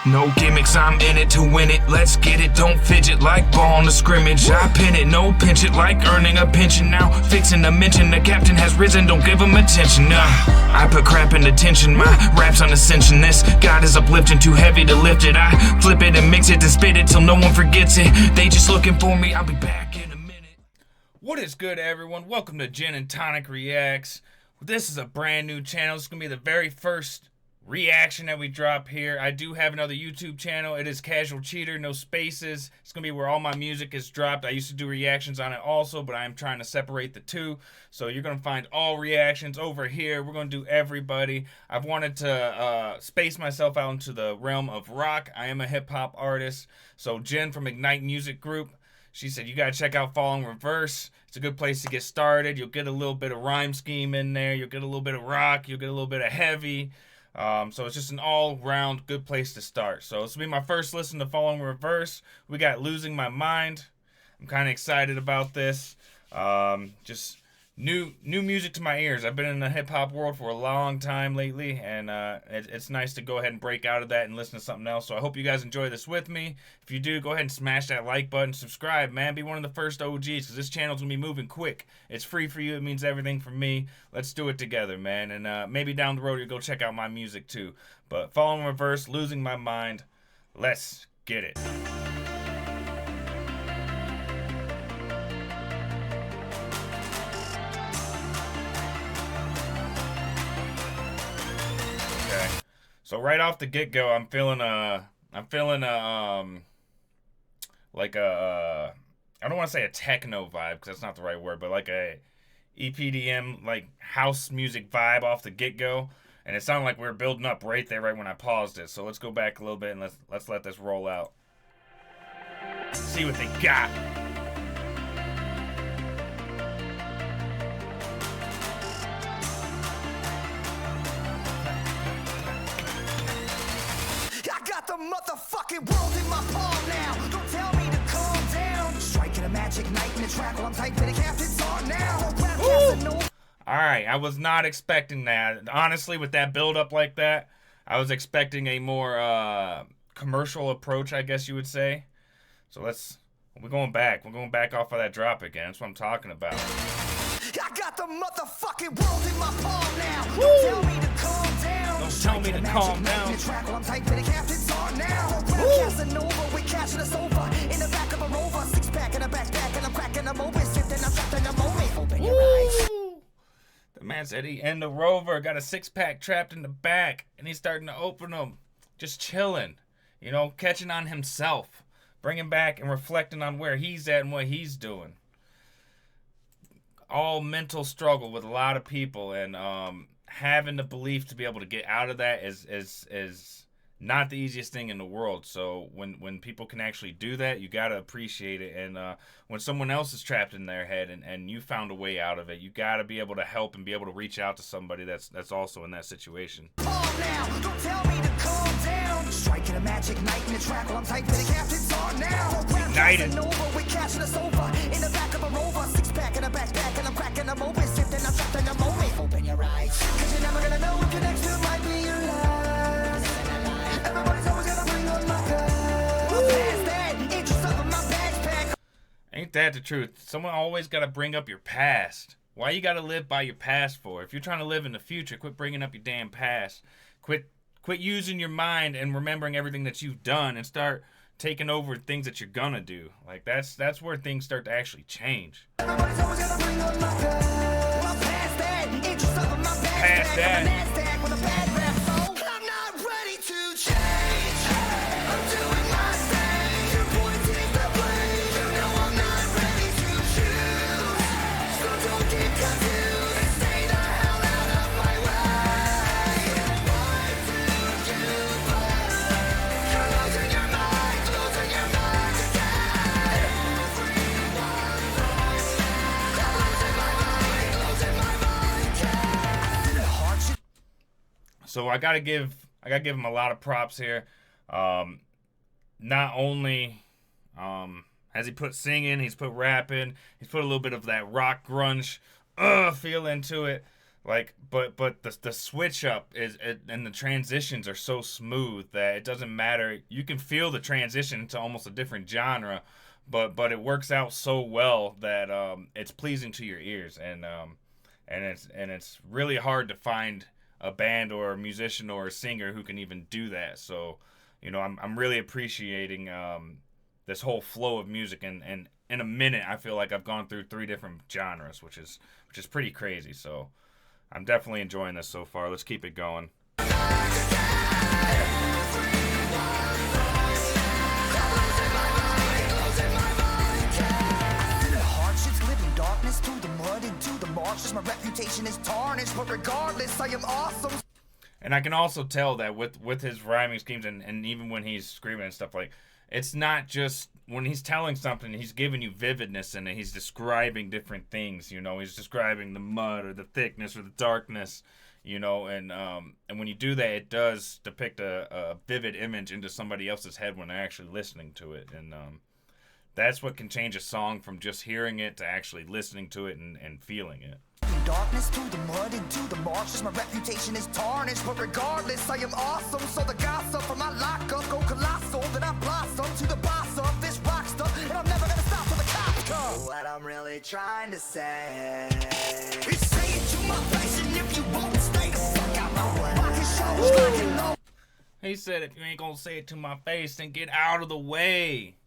No gimmicks, I'm in it to win it. Let's get it, don't fidget like ball on the scrimmage. I pin it, no pinch it like earning a pension. Now fixing to mention the captain has risen, don't give him attention. I put crap in attention, my rap's on ascension. This God is uplifting, too heavy to lift it. I flip it and mix it and spit it till no one forgets it. They just looking for me, I'll be back in a minute. What is good, everyone? Welcome to Gin&Tonic Reacts. This is a brand new channel. This is going to be the very first reaction that we drop here. I do have another YouTube channel. It is Casual Cheater, no spaces. It's gonna be where all my music is dropped. I used to do reactions on it also, but I'm trying to separate the two. So you're gonna find all reactions over here. We're gonna do everybody. I've wanted to space myself out into the realm of rock. I am a hip-hop artist. So Jen from Ignite Music Group, she said you gotta check out Following Reverse. It's a good place to get started. You'll get a little bit of rhyme scheme in there. You'll get a little bit of rock. You'll get a little bit of heavy. So it's just an all-round good place to start. So this will be my first listen to Following Reverse. We got Losing My Mind. I'm kind of excited about this. Just new music to my ears. I've been in the hip-hop world for a long time lately, and it's nice to go ahead and break out of that and listen to something else. So I hope you guys enjoy this with me. If you do, go ahead and smash that like button. Subscribe, man. Be one of the first OGs, because this channel's going to be moving quick. It's free for you. It means everything for me. Let's do it together, man. And maybe down the road, you'll go check out my music, too. But Following Reverse, Losing My Mind. Let's get it. So right off the get-go, I'm feeling like a I don't want to say a techno vibe, because that's not the right word, but like a EPDM, like house music vibe off the get-go, and it sounded like we were building up right there, right when I paused it. So let's go back a little bit and let's let this roll out. See what they got. The motherfucking world in my palm now. Don't tell me to calm down. Striking a magic night in the track while I'm typing the captain's on now. Alright, I was not expecting that. Honestly, with that build up like that, I was expecting a more commercial approach, I guess you would say. So we're going back. We're going back off of that drop again. That's what I'm talking about. I got the motherfucking world in my palm now. Don't tell me to calm down. Don't tell me to calm down. I'm typing the captain's on now. Casanova, we cashing us over in the back of a Rover, six pack in a backpack, and I'm cracking them open, sifting, I'm trapped in a moment. Open your eyes. The man said he in the Rover got a six-pack trapped in the back, and he's starting to open them, just chilling, you know, catching on himself, bringing back and reflecting on where he's at and what he's doing. All mental struggle with a lot of people, and having the belief to be able to get out of that is not the easiest thing in the world. So when people can actually do that, you gotta appreciate it. And when someone else is trapped in their head and you found a way out of it, you gotta be able to help and be able to reach out to somebody that's also in that situation. Now, don't tell me to calm down. Striking a magic night in the track while I'm typing the captain's on now. Ignited. We catching us over in the back of a Rover, six pack in a backpack, and I'm cracking them open, sifting, I'm trapped in a moment. Open your eyes, cause you're never gonna know if your next two might be your last. Everybody's always gonna bring on my cup. Past that, interest up in my backpack. Ain't that the truth? Someone always gotta bring up your past. Why you gotta live by your past for? If you're trying to live in the future, quit bringing up your damn past. Quit using your mind and remembering everything that you've done, and start taking over things that you're gonna do. Like that's where things start to actually change. Everybody's always gonna bring on my cup. Past that, interest up in my backpack. Past that. With a bad rap, so I'm not ready to change. I'm doing my thing. You're pointing the blame. You know I'm not ready to choose. So don't get confused. Stay the hell out of my way. What to do? You're losing your mind again. So I gotta give him a lot of props here. Not only has he put singing, he's put rapping, he's put a little bit of that rock grunge feel into it. Like, but the switch up and the transitions are so smooth that it doesn't matter. You can feel the transition to almost a different genre, but it works out so well that it's pleasing to your ears, and it's really hard to find a band or a musician or a singer who can even do that. So, I'm really appreciating this whole flow of music, and in a minute I feel like I've gone through 3 different genres, which is pretty crazy. So I'm definitely enjoying this so far. Let's keep it going. Darkness to the mud into the marshes. My reputation is tarnished, but regardless, I am awesome. And I can also tell that with his rhyming schemes and even when he's screaming and stuff, like, it's not just when he's telling something, he's giving you vividness in it. He's describing different things, he's describing the mud or the thickness or the darkness, and when you do that, it does depict a vivid image into somebody else's head when they're actually listening to it. And that's what can change a song from just hearing it to actually listening to it and feeling it. Darkness to the mud into the marshes. My reputation is tarnished, but regardless, I am awesome. So the gossip from my lockup go colossal. Then I blossom to the boss of this rock stuff, and I'm never gonna stop till the cops come. What I'm really trying to say is say it to my face, and if you won't stay the fuck out my way, I can show you like you know. He said, if you ain't gonna say it to my face, then get out of the way.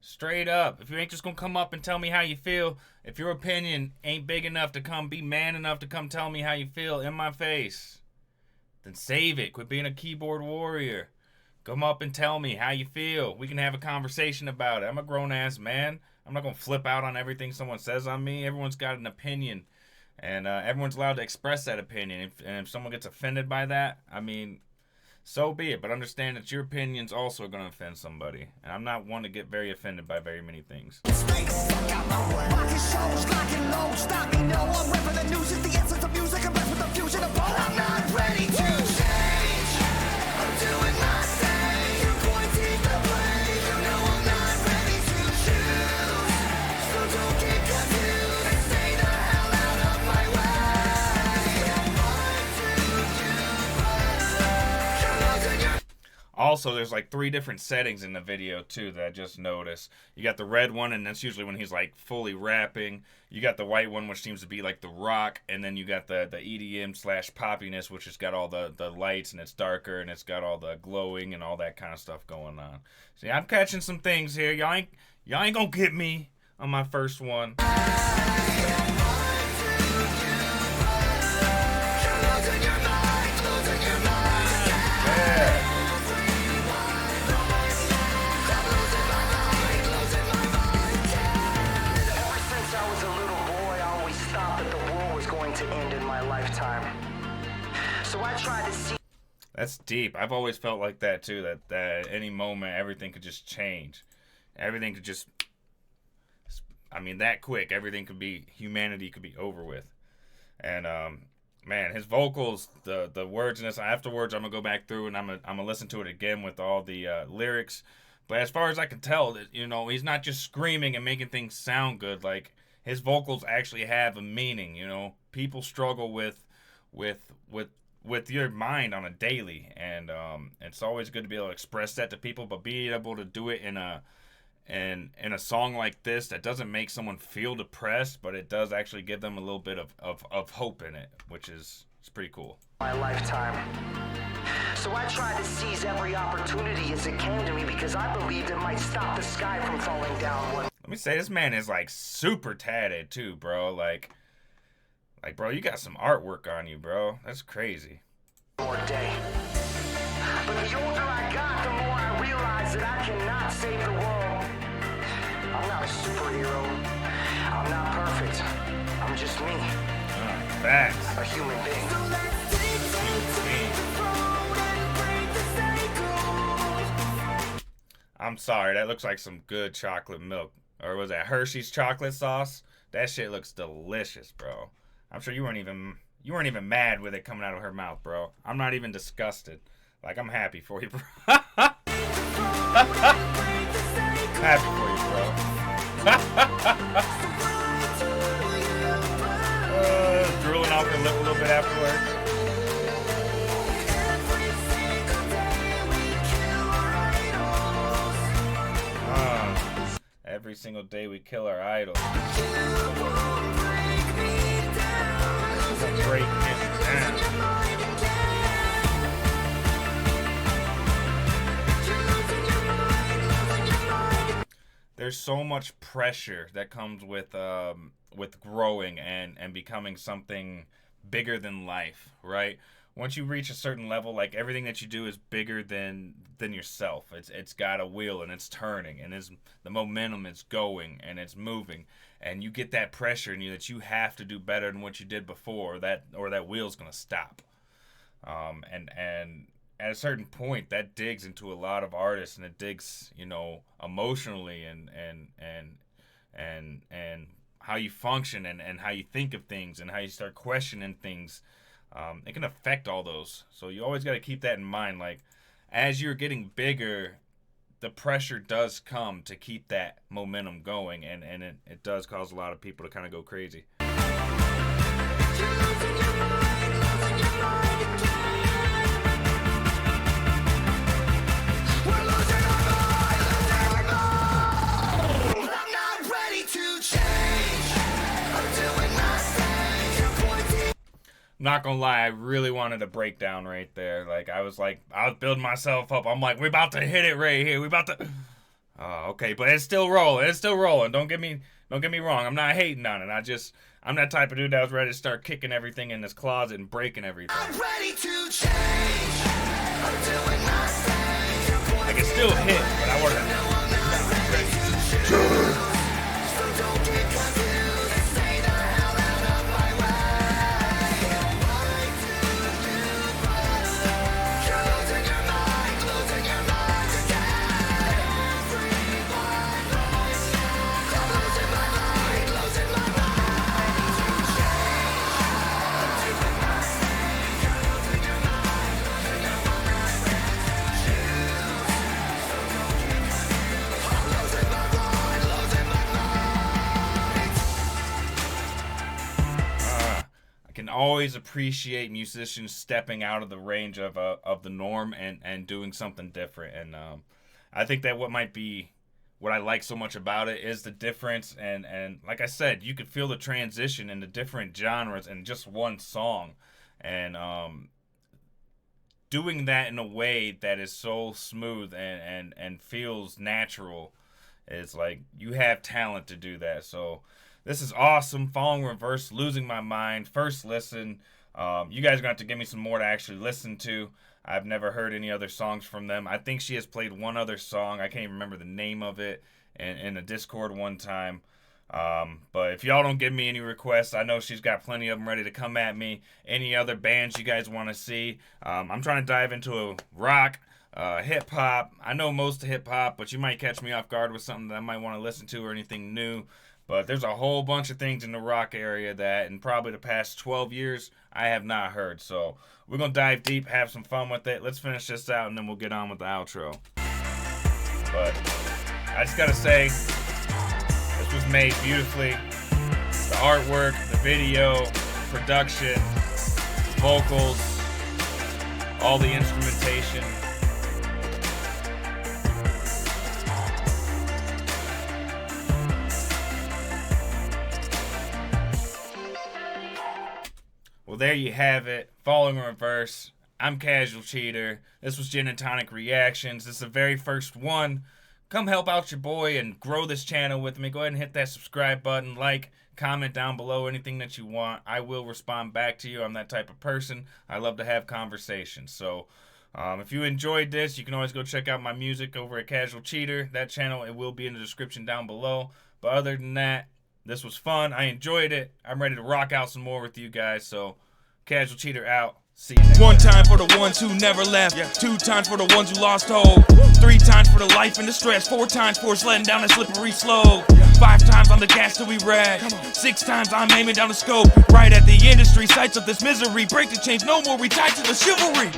Straight up. If you ain't just gonna come up and tell me how you feel, if your opinion ain't big enough to come be man enough to come tell me how you feel in my face, then save it. Quit being a keyboard warrior. Come up and tell me how you feel. We can have a conversation about it. I'm a grown-ass man. I'm not gonna flip out on everything someone says on me. Everyone's got an opinion, and everyone's allowed to express that opinion. If someone gets offended by that, I mean, so be it, but understand that your opinion's also going to offend somebody. And I'm not one to get very offended by very many things. Stay the fuck out my way. Rockin' shows, locking low. Stop me, no. I'm ripping the news. It's the essence of music. I'm blessed with the fusion of both. I'm not ready to change. I'm doing my thing. You're pointing the blame. You know I'm not ready to choose. So don't get confused and stay the hell out of my way. Also, there's like 3 different settings in the video too that I just noticed. You got the red one, and that's usually when he's like fully rapping. You got the white one, which seems to be like the rock, and then you got the EDM / poppiness, which has got all the lights, and it's darker, and it's got all the glowing and all that kind of stuff going on. See, I'm catching some things here. Y'all ain't gonna get me on my first one. So I tried to see. That's deep. I've always felt like that too, that at any moment everything could just change. Everything could just, that quick, humanity could be over with. And man, his vocals, the words in this, afterwards I'm gonna go back through and I'm gonna listen to it again with all the lyrics. But as far as I can tell, he's not just screaming and making things sound good. Like, his vocals actually have a meaning. People struggle with your mind on a daily, and it's always good to be able to express that to people, but being able to do it in a song like this that doesn't make someone feel depressed, but it does actually give them a little bit of hope in it, which is pretty cool. My lifetime. So I tried to seize every opportunity as it came to me because I believed it might stop the sky from falling down one. Let me say, this man is like super tatted too, bro. Like, bro, you got some artwork on you, bro. That's crazy. More day. But the older I got, the more I realized that I cannot save the world. I'm not a superhero. I'm not perfect. I'm just me. Facts. A human being. I'm sorry, that looks like some good chocolate milk. Or was that Hershey's chocolate sauce? That shit looks delicious, bro. I'm sure you weren't even mad with it coming out of her mouth, bro. I'm not even disgusted. Like, I'm happy for you, bro. Happy for you, bro. Drooling off her lip a little bit afterwards. Every single day we kill our idols. Break him down. There's so much pressure that comes with growing and becoming something bigger than life, right? Once you reach a certain level, like everything that you do is bigger than yourself. It's got a wheel and it's turning and the momentum is going and it's moving, and you get that pressure in you that you have to do better than what you did before, or that wheel's gonna stop. And at a certain point, that digs into a lot of artists, and it digs, emotionally and how you function and how you think of things and how you start questioning things. It can affect all those. So you always got to keep that in mind. Like, as you're getting bigger, the pressure does come to keep that momentum going, and it does cause a lot of people to kind of go crazy. Not gonna lie, I really wanted a breakdown right there. I was building myself up. I'm like, we're about to hit it right here. We about to. Okay, but it's still rolling. It's still rolling. Don't get me wrong. I'm not hating on it. I'm that type of dude that was ready to start kicking everything in his closet and breaking everything. I'm ready to change. I'm doing my thing. I can still hit, but I wasn't. So don't get confused and stay the hell out of my way. Right to the new process. You're losing your mind again. Everyone lost. I'm losing my mind. I'm doing my thing. You're losing your mind. No one knows where to choose. So don't get confused. I'm losing my mind. Losing my mind. I can always appreciate musicians stepping out of the range of the norm and doing something different. And I think that what I like so much about it is the difference. And like I said, you could feel the transition into different genres in just one song. And doing that in a way that is so smooth and feels natural is like, you have talent to do that. So this is awesome. Following Reverse, Losing My Mind, first listen. You guys are going to have to give me some more to actually listen to. I've never heard any other songs from them. I think she has played one other song. I can't even remember the name of it in a Discord one time. But if y'all don't give me any requests, I know she's got plenty of them ready to come at me. Any other bands you guys want to see? I'm trying to dive into a rock, hip-hop. I know most of hip-hop, but you might catch me off guard with something that I might want to listen to or anything new. But there's a whole bunch of things in the rock area that in probably the past 12 years I have not heard. So we're going to dive deep, have some fun with it. Let's finish this out, and then we'll get on with the outro. But I just got to say, this was made beautifully. The artwork, the video, production, vocals, all the instrumentation. Well, there you have it. Following Reverse. I'm Casual Cheater. This was Gin&Tonic Reactions. This is the very first one. Come help out your boy and grow this channel with me. Go ahead and hit that subscribe button. Like, comment down below anything that you want. I will respond back to you. I'm that type of person. I love to have conversations. So, if you enjoyed this, you can always go check out my music over at Casual Cheater. That channel, it will be in the description down below. But other than that, this was fun. I enjoyed it. I'm ready to rock out some more with you guys. So, Casual Cheater out. See you next time. One time for the ones who never left. 2 times for the ones who lost hope. 3 times for the life and the stress. 4 times for sliding down the slippery slope. 5 times on the gas till we wreck. 6 times I'm aiming down the scope. Right at the industry sights of this misery. Break the chains, no more, we tied to the chivalry.